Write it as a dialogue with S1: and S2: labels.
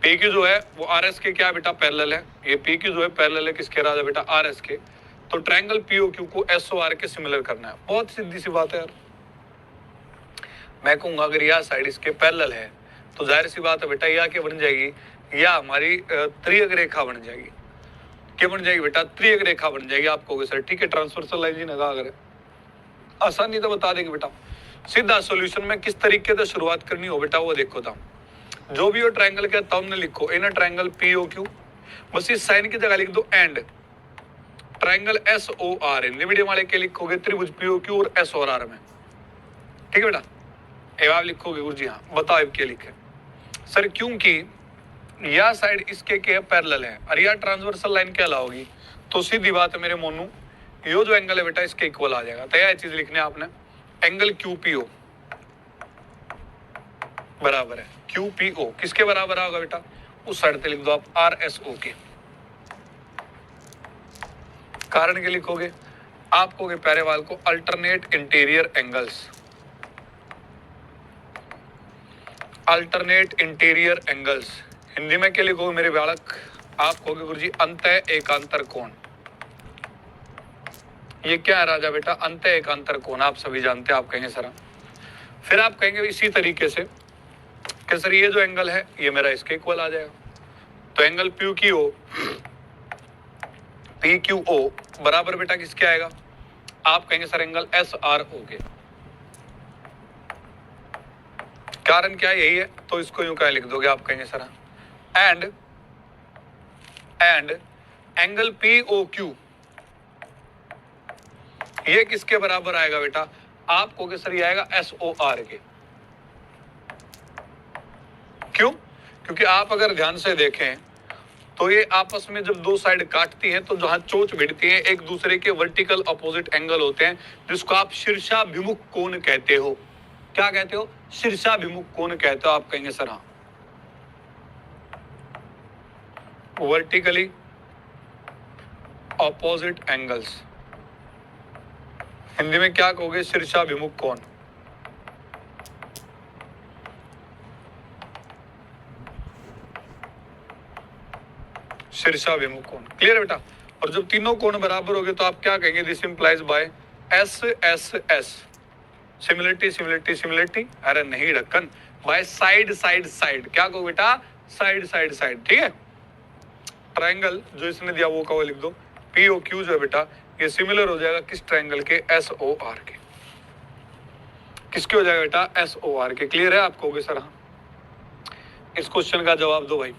S1: P Q जो है वो आर एस के क्या बेटा पैरेलल है, ये पी क्यू जो है पैरेलल है किसके राजा बेटा आर एस के, तो ट्रायंगल पीओ क्यू को एस ओ आर के सिमिलर करना है। बहुत सीधी सी बात है यार। मैं कहूंगा अगर यह साइड इसके पैरेलल है तो जाहिर सी बात है बेटा यह क्या बन जाएगी, या हमारी त्रियक रेखा बन जाएगी। क्या बन जाएगी बेटा, त्रियक रेखा बन जाएगी। आप कहोगे सर ठीक है ट्रांसवर्सल लाइन जी लगा, अगर आसानी तो बता देंगे बेटा। सीधा सॉल्यूशन में किस तरीके से शुरुआत करनी हो बेटा वो देखो था। जो भी हो ट्रायंगल के तब ने लिखो इन ट्रायंगल पीओ क्यू, बस इस साइन की जगह लिख दो and triangle S O R. Hindi medium वाले के लिखोगे त्रिभुज पीओ क्यू और एस और आर में, ठीक है बेटा। अब आप लिखोगे गुरु जी हाँ बताओ अब क्या लिखे सर, क्योंकि यह साइड इसके के पैरेलल है और यह ट्रांसवर्सल लाइन क्या लाओगी, तो सीधी बात है मेरे मोनू यो जो एंगल है बेटा इसके इक्वल आ जाएगा। तो यह चीज लिखने आपने एंगल क्यूपीओ बराबर है क्यूपीओ किसके बराबर होगा बेटा, उस साइड पे लिख दो आप आर एस ओ के। कारण के लिखोगे आप कहोगे प्यारे वाल को alternate interior angles, alternate interior angles. Hindi में क्या लिखोगे मेरे बालक, आप कहोगे गुरुजी अंतः एकांतर कोण। ये क्या है राजा बेटा, अंतः एकांतर कोण आप सभी जानते हैं। आप कहेंगे सर, फिर आप कहेंगे इसी तरीके से कि सर ये जो एंगल है ये मेरा इसके इक्वल आ जाएगा। तो एंगल पी क्यू ओ बराबर बेटा किसके आएगा, आप कहेंगे sir angle S R O के। कारण क्या यही है, तो इसको यूं क्या लिख दोगे, आप कहेंगे sir and angle P O Q ये किसके बराबर आएगा बेटा, आप कहोगे सर ये आएगा एस ओ आर के। क्यों, क्योंकि आप अगर ध्यान से देखें तो ये आपस में जब दो साइड काटती हैं तो जहां चोंच भिड़ती है एक दूसरे के वर्टिकल अपोजिट एंगल होते हैं, जिसको आप शीर्षाभिमुख कोण कहते हो। क्या कहते हो, शीर्षाभिमुख कोण कहते हो। आप कहेंगे सर हाँ वर्टिकली अपोजिट एंगल्स, हिंदी में क्या कहोगे शीर्षाभिमुख कोण। शीर्षाभिमुख कोण क्लियर है बेटा। और जब तीनों कोण बराबर हो गए तो आप क्या कहेंगे, this implies by S S S similarity similarity similarity, अरे नहीं ढक्कन, बाय साइड साइड साइड। क्या कहो बेटा, साइड साइड साइड, ठीक है। ट्रायंगल जो इसने दिया वो का लिख दो पीओ क्यू जो है बेटा ये सिमिलर हो जाएगा किस ट्रायंगल के, एस ओ आर के। किसके हो जाएगा बेटा, एस ओ आर के। क्लियर है, आप कहोगे सर हाँ। इस क्वेश्चन का जवाब दो भाई।